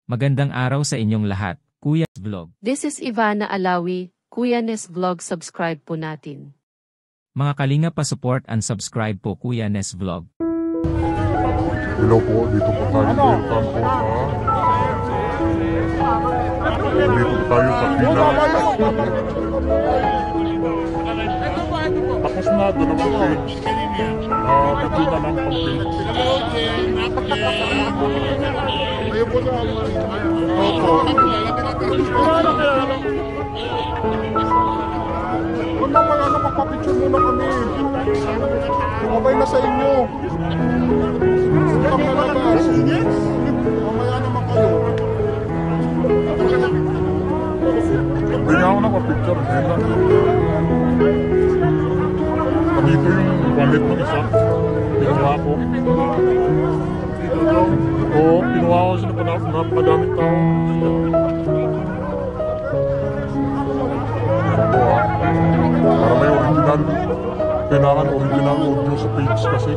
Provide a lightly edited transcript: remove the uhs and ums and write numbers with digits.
Magandang araw sa inyong lahat, Kuya Vlog. This is Ivana Alawi, Kuya Nes Vlog, subscribe po natin. Mga kalinga pa-support and subscribe po Kuya Nes Vlog. Hello po, dito po tayo welcome po dito tayo sa Pinas. Tapos na, dalawang page. Pati na lang pang page. Ayun po na. Opo. Huwag na mga magpapicture muna kami. Kumabay na sa inyo. Huwag na labas. Mamaya naman kayo. Hindi nga ako nakapicture. Dito yung wallet mo isa. Pinuha ko. Oo, pinuha ko siya na napadaming tao. Para may original. Kailangan original audio sa page kasi.